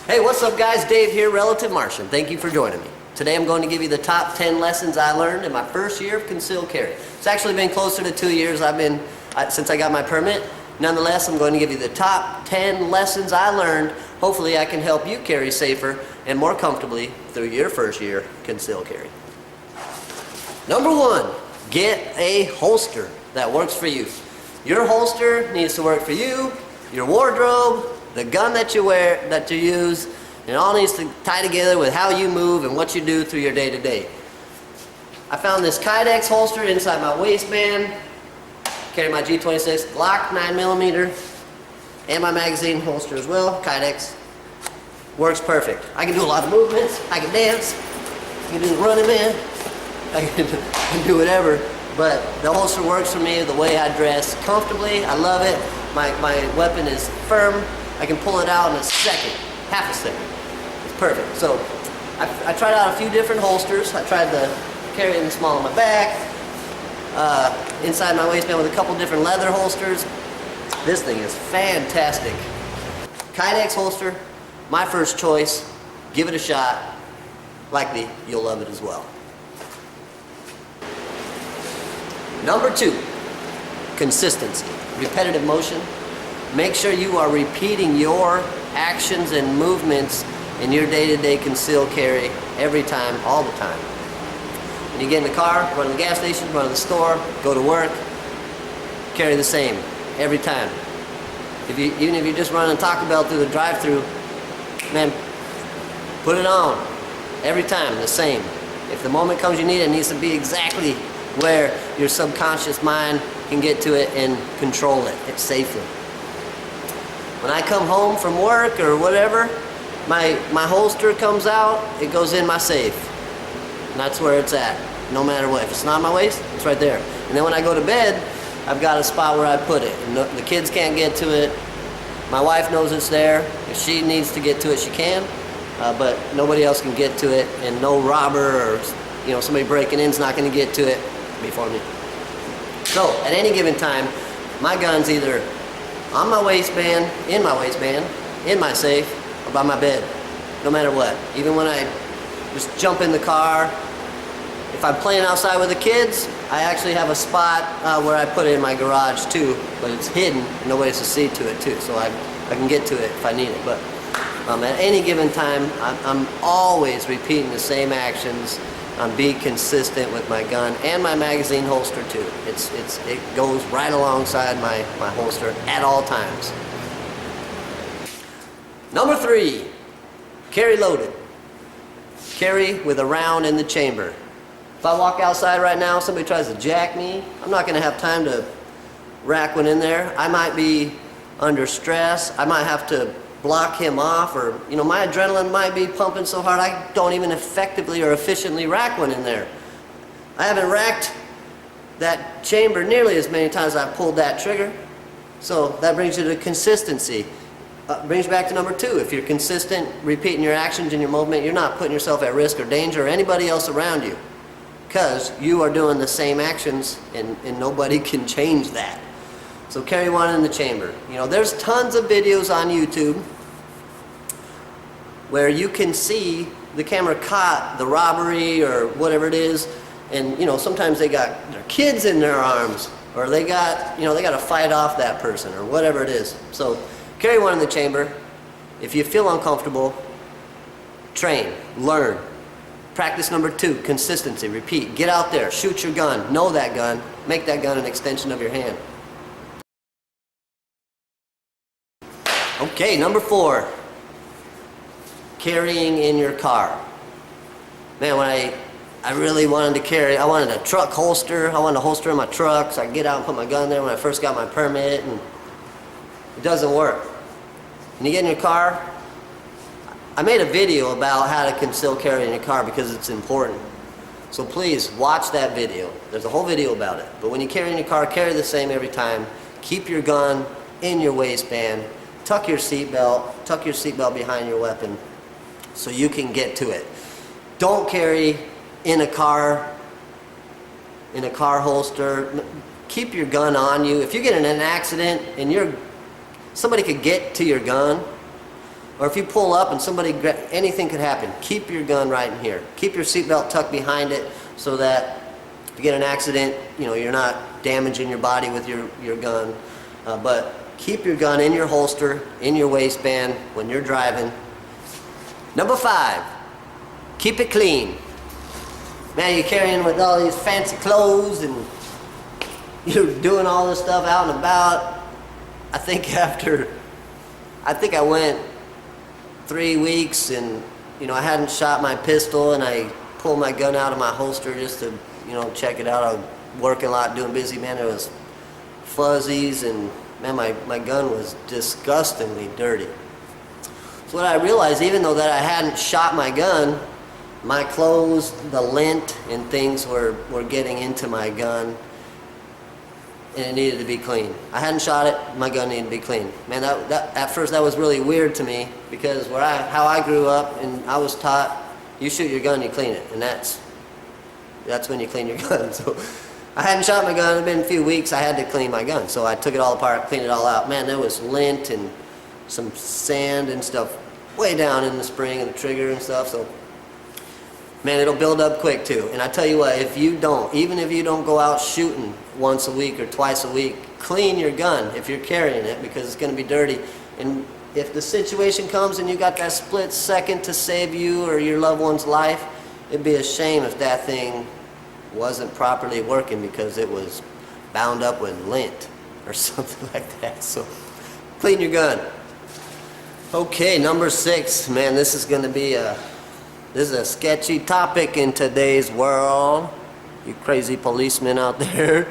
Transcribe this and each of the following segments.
Hey, what's up guys? Dave here, Relative Martian. Thank you for joining me. Today I'm going to give you the top 10 lessons I learned in my first year of concealed carry. It's actually been closer to 2 years since I got my permit. Nonetheless, I'm going to give you the top 10 lessons I learned. Hopefully I can help you carry safer and more comfortably through your first year concealed carry. Number 1, get a holster that works for you. Your holster needs to work for you, your wardrobe, the gun that you wear, that you use. It all needs to tie together with how you move and what you do through your day-to-day. I found this Kydex holster inside my waistband. Carry my G26 Glock 9mm and my magazine holster as well. Kydex works perfect. I can do a lot of movements. I can dance. I can do the running man. I can do whatever. But the holster works for me the way I dress comfortably. I love it. My weapon is firm. I can pull it out in a second, half a second. It's perfect. So I tried out a few different holsters. I tried to carry it in small on my back, inside my waistband with a couple different leather holsters. This thing is fantastic. Kydex holster, my first choice. Give it a shot. Likely you'll love it as well. Number 2, consistency, repetitive motion. Make sure you are repeating your actions and movements in your day-to-day concealed carry every time, all the time. When you get in the car, run to the gas station, run to the store, go to work, carry the same every time. Even if you just run a Taco Bell through the drive-thru, man, put it on every time, the same. If the moment comes you need it, it needs to be exactly where your subconscious mind can get to it and control it safely. When I come home from work or whatever, my holster comes out, it goes in my safe. And that's where it's at, no matter what. If it's not on my waist, it's right there. And then when I go to bed, I've got a spot where I put it. And the kids can't get to it. My wife knows it's there. If she needs to get to it, she can. But nobody else can get to it. And no robber or somebody breaking in is not going to get to it before me. So at any given time, my gun's either on my waistband, in my safe, or by my bed, no matter what. Even when I just jump in the car, if I'm playing outside with the kids, I actually have a spot where I put it in my garage too, but it's hidden, and nobody's to see to it too, so I can get to it if I need it. But at any given time, I'm always repeating the same actions. I'm being consistent with my gun and my magazine holster too. It goes right alongside my holster at all times. Number 3, carry loaded. Carry with a round in the chamber. If I walk outside right now, somebody tries to jack me, I'm not going to have time to rack one in there. I might be under stress. I might have to block him off, or my adrenaline might be pumping so hard I don't even effectively or efficiently rack one in there. I haven't racked that chamber nearly as many times as I've pulled that trigger. So that brings you to consistency. Brings you back to number 2. If you're consistent, repeating your actions and your movement, you're not putting yourself at risk or danger or anybody else around you, because you are doing the same actions and nobody can change that. So carry one in the chamber. There's tons of videos on YouTube where you can see the camera caught the robbery or whatever it is, and sometimes they got their kids in their arms, or they got to fight off that person or whatever it is. So carry one in the chamber. If you feel uncomfortable, train, learn. Practice number 2, consistency, repeat. Get out there, shoot your gun, know that gun, make that gun an extension of your hand. Okay, number 4, carrying in your car. Man, when I really wanted to carry, I wanted a truck holster. I wanted a holster in my truck so I could get out and put my gun there when I first got my permit, and it doesn't work. When you get in your car, I made a video about how to conceal carry in your car because it's important. So please watch that video. There's a whole video about it. But when you carry in your car, carry the same every time. Keep your gun in your waistband. Tuck your seatbelt behind your weapon so you can get to it. Don't carry in a car holster. Keep your gun on you. If you get in an accident and somebody could get to your gun, Or if you pull up and anything could happen, keep your gun right in here. Keep your seatbelt tucked behind it so that if you get an accident, you're not damaging your body with your gun. But keep your gun in your holster, in your waistband when you're driving. Number 5, keep it clean. Man, you're carrying with all these fancy clothes and you're doing all this stuff out and about. I think I went 3 weeks and I hadn't shot my pistol, and I pulled my gun out of my holster just to check it out. I was working a lot, doing busy, man. There was fuzzies, and man, my gun was disgustingly dirty. So what I realized, even though that I hadn't shot my gun, my clothes, the lint and things were getting into my gun, and it needed to be clean. I hadn't shot it, my gun needed to be clean. Man, at first that was really weird to me, because how I grew up, and I was taught, you shoot your gun, you clean it, and that's when you clean your gun. So I hadn't shot my gun, it had been a few weeks, I had to clean my gun. So I took it all apart, cleaned it all out. Man, there was lint and some sand and stuff way down in the spring and the trigger and stuff. So man, it'll build up quick too. And I tell you what, even if you don't go out shooting once a week or twice a week, clean your gun if you're carrying it, because it's going to be dirty. And if the situation comes and you got that split second to save you or your loved one's life, it'd be a shame if that thing wasn't properly working because it was bound up with lint or something like that. So clean your gun. Okay, number 6. Man, this is a sketchy topic in today's world. You crazy policemen out there.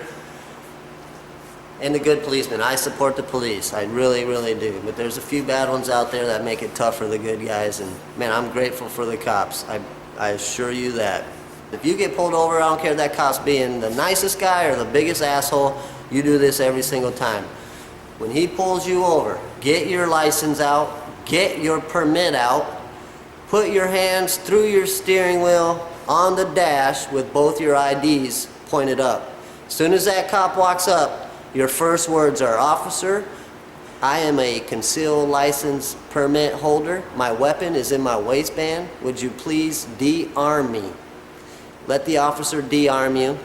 And the good policemen. I support the police. I really, really do. But there's a few bad ones out there that make it tough for the good guys. And man, I'm grateful for the cops. I assure you that. If you get pulled over, I don't care if that cop's being the nicest guy or the biggest asshole, you do this every single time. When he pulls you over, get your license out, get your permit out, put your hands through your steering wheel on the dash with both your IDs pointed up. As soon as that cop walks up, your first words are, "Officer, I am a Conceal license permit holder. My weapon is in my waistband. Would you please de-arm me?" Let the officer de-arm you.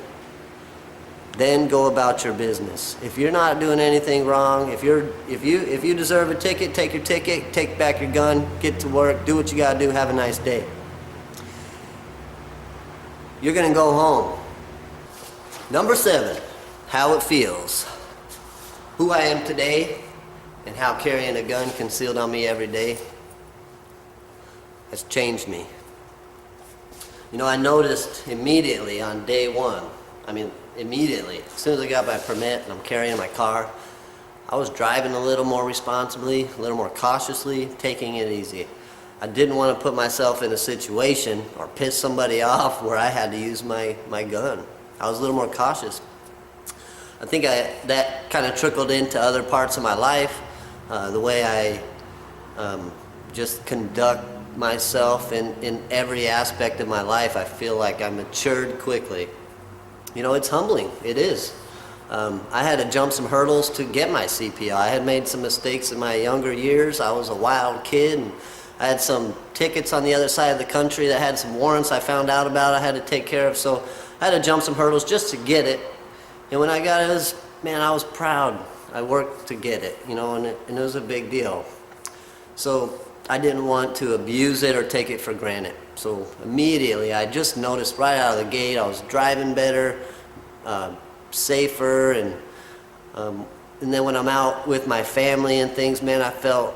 Then go about your business. If you're not doing anything wrong, if you deserve a ticket, take your ticket, take back your gun, get to work, do what you gotta do, have a nice day. You're gonna go home. Number 7, how it feels. Who I am today and how carrying a gun concealed on me every day has changed me. I noticed immediately on day 1, immediately, as soon as I got my permit and I'm carrying my car, I was driving a little more responsibly, a little more cautiously, taking it easy. I didn't want to put myself in a situation or piss somebody off where I had to use my gun. I was a little more cautious. I think that kind of trickled into other parts of my life, the way I just conduct myself in every aspect of my life. I feel like I matured quickly. It's humbling. It is. I had to jump some hurdles to get my CPL. I had made some mistakes in my younger years. I was a wild kid, and I had some tickets on the other side of the country that had some warrants I found out about I had to take care of. So I had to jump some hurdles just to get it. And when I got it, I was proud. I worked to get it, and it was a big deal. So I didn't want to abuse it or take it for granted. So immediately, I just noticed right out of the gate, I was driving better, safer, and then when I'm out with my family and things, man, I felt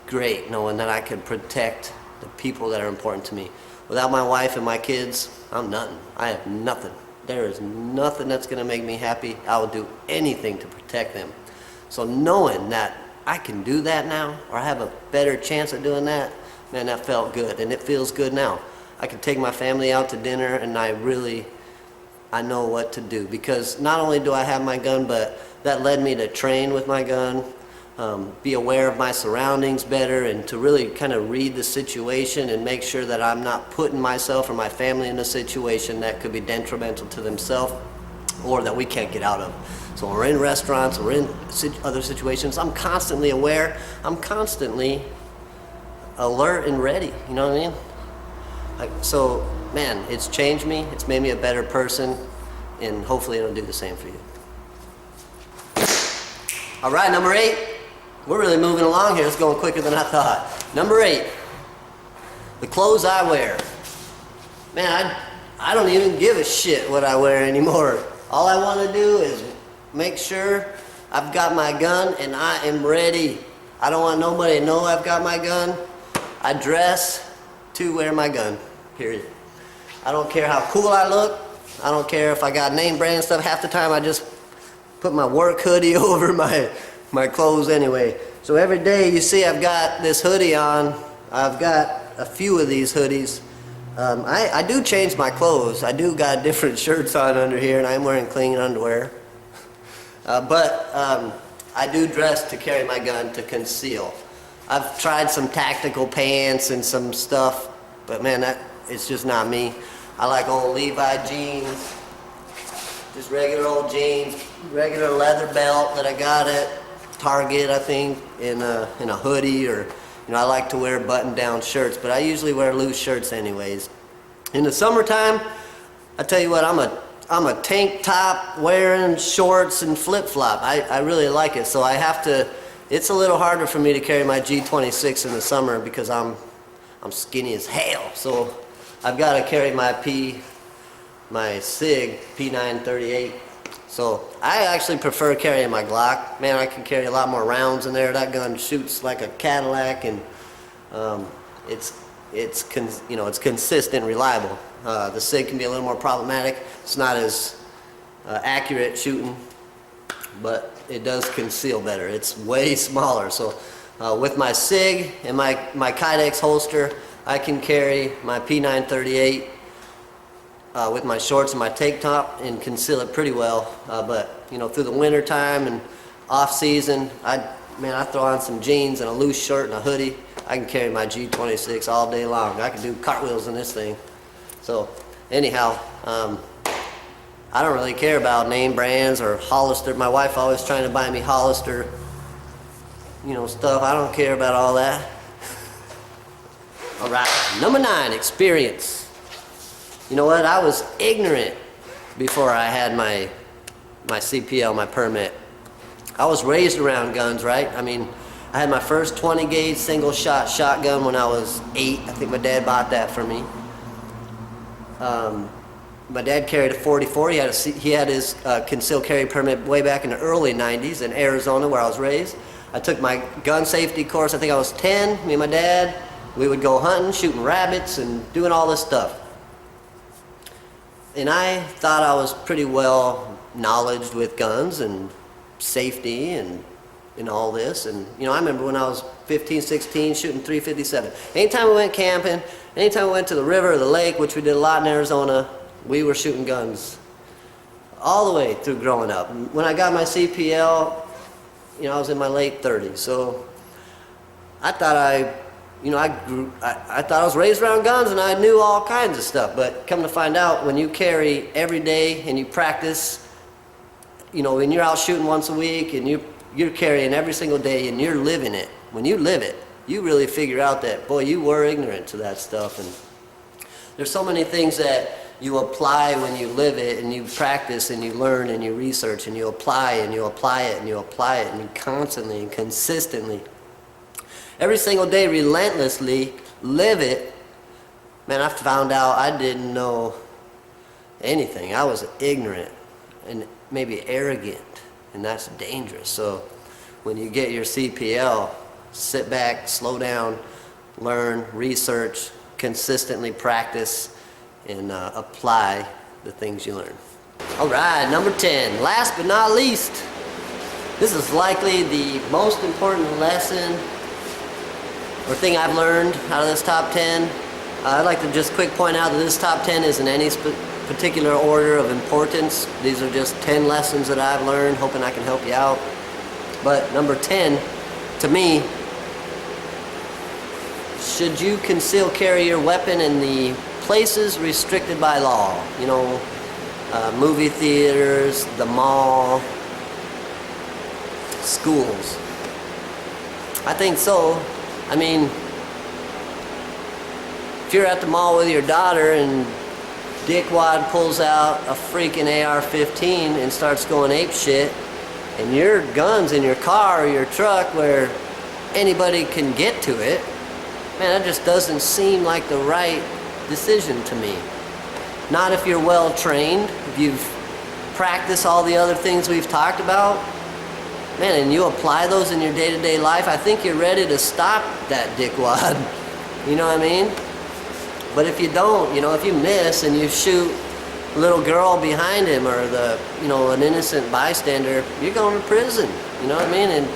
great knowing that I could protect the people that are important to me. Without my wife and my kids, I'm nothing. I have nothing. There is nothing that's going to make me happy. I will do anything to protect them. So knowing that I can do that now, or I have a better chance of doing that, man, that felt good, and it feels good now. I can take my family out to dinner, and I know what to do, because not only do I have my gun, but that led me to train with my gun, be aware of my surroundings better, and to really kind of read the situation and make sure that I'm not putting myself or my family in a situation that could be detrimental to themselves or that we can't get out of. So when we're in restaurants or in other situations, I'm constantly aware. I'm constantly alert and ready. You know what I mean? So, man, it's changed me. It's made me a better person, and hopefully it'll do the same for you. All right, number 8. We're really moving along here. It's going quicker than I thought. Number 8, the clothes I wear. Man, I don't even give a shit what I wear anymore. All I want to do is make sure I've got my gun and I am ready. I don't want nobody to know I've got my gun. I dress to wear my gun, period. I don't care how cool I look. I don't care if I got name brand stuff. Half the time I just put my work hoodie over my clothes anyway. So every day you see I've got this hoodie on. I've got a few of these hoodies. I do change my clothes. I do got different shirts on under here, and I'm wearing clean underwear. But I do dress to carry my gun, to conceal. I've tried some tactical pants and some stuff, but man, it's just not me. I like old Levi jeans, just regular old jeans, regular leather belt that I got at Target, I think, in a hoodie, or I like to wear button-down shirts, but I usually wear loose shirts anyways. In the summertime, I tell you what, I'm a tank top wearing shorts and flip-flop. I really like it, so I have to. It's a little harder for me to carry my G26 in the summer because I'm skinny as hell. So I've got to carry my SIG P938. So I actually prefer carrying my Glock. Man, I can carry a lot more rounds in there. That gun shoots like a Cadillac, and it's consistent, reliable. The SIG can be a little more problematic. It's not as accurate shooting, but it does conceal better. It's way smaller. So with my SIG and my Kydex holster, I can carry my P938 with my shorts and my tank top and conceal it pretty well. But through the winter time and off season, I throw on some jeans and a loose shirt and a hoodie. I can carry my G26 all day long. I can do cartwheels in this thing. So anyhow, I don't really care about name brands or Hollister. My wife always trying to buy me Hollister, stuff. I don't care about all that. All right, number 9, experience. You know what? I was ignorant before I had my CPL, my permit. I was raised around guns, right? I mean, I had my first 20 gauge single shot shotgun when I was 8. I think my dad bought that for me. My dad carried a 44. He had his concealed carry permit way back in the early 90s in Arizona, where I was raised. I took my gun safety course. I think I was 10. Me and my dad, we would go hunting, shooting rabbits, and doing all this stuff. And I thought I was pretty well knowledged with guns and safety and all this. And I remember when I was 15, 16, shooting .357. Anytime we went camping, anytime we went to the river or the lake, which we did a lot in Arizona, we were shooting guns all the way through growing up. When I got my CPL, I was in my late 30s. So I thought I thought I was raised around guns and I knew all kinds of stuff. But come to find out, when you carry every day and you practice, when you're out shooting once a week and you're carrying every single day and you're living it, when you live it, you really figure out that, boy, you were ignorant to that stuff. And there's so many things that you apply when you live it, and you practice and you learn and you research and you apply and you apply it and you apply it, and you constantly and consistently, every single day, relentlessly live it. Man, I found out I didn't know anything. I was ignorant and maybe arrogant, and that's dangerous. So when you get your CPL, sit back, slow down, learn, research, consistently practice, and apply the things you learn. All right, number 10, last but not least, this is likely the most important lesson or thing I've learned out of this top 10. I'd like to just quick point out that this top 10 isn't any particular order of importance. These are just 10 lessons that I've learned, hoping I can help you out. But number 10, to me, should you conceal carry your weapon in the places restricted by law? Movie theaters, the mall, schools. I think so. I mean, If you're at the mall with your daughter and dickwad pulls out a freaking AR-15 and starts going ape shit, and your gun's in your car or your truck where anybody can get to it, man, that just doesn't seem like the right decision to me. Not if you're well trained, if you've practiced all the other things we've talked about, man, and you apply those in your day-to-day life, I think you're ready to stop that dickwad. You know what I mean? But if you don't, you know, if you miss and you shoot a little girl behind him or an innocent bystander, you're going to prison. You know what I mean? And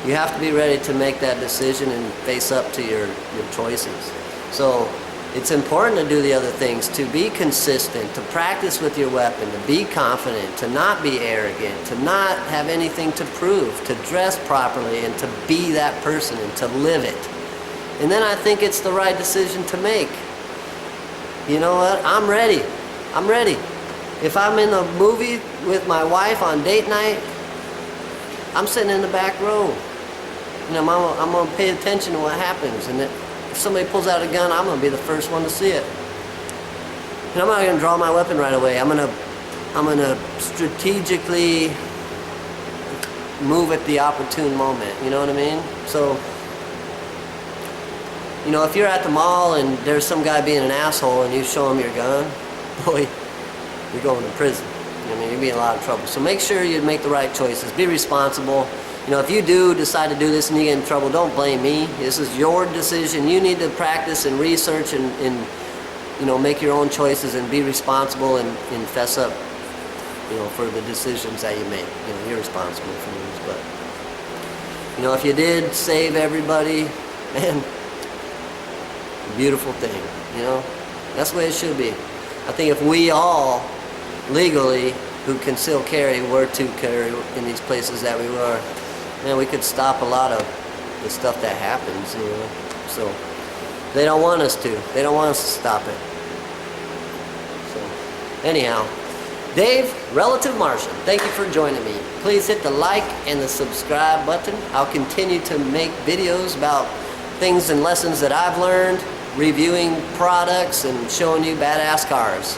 you have to be ready to make that decision and face up to your choices. So it's important to do the other things, to be consistent, to practice with your weapon, to be confident, to not be arrogant, to not have anything to prove, to dress properly and to be that person and to live it. And then I think it's the right decision to make. You know what? I'm ready. I'm ready. If I'm in a movie with my wife on date night, I'm sitting in the back row. You know, I'm going to pay attention to what happens. And if somebody pulls out a gun, I'm going to be the first one to see it. And I'm not going to draw my weapon right away. I'm going to strategically move at the opportune moment. You know what I mean? So, you know, if you're at the mall and there's some guy being an asshole and you show him your gun, boy, you're going to prison. I mean, you'd be in a lot of trouble. So make sure you make the right choices. Be responsible. You know, if you do decide to do this and you get in trouble, don't blame me. This is your decision. You need to practice and research and you know, make your own choices and be responsible and fess up, you know, for the decisions that you make. You know, you're responsible for those. But, you know, if you did save everybody, man, beautiful thing, you know? That's the way it should be. I think if we all legally who conceal carry were to carry in these places that we were, man, we could stop a lot of the stuff that happens, you know? So they don't want us to. They don't want us to stop it. So anyhow, Dave, Relative Martian, thank you for joining me. Please hit the like and the subscribe button. I'll continue to make videos about things and lessons that I've learned, reviewing products and showing you badass cars.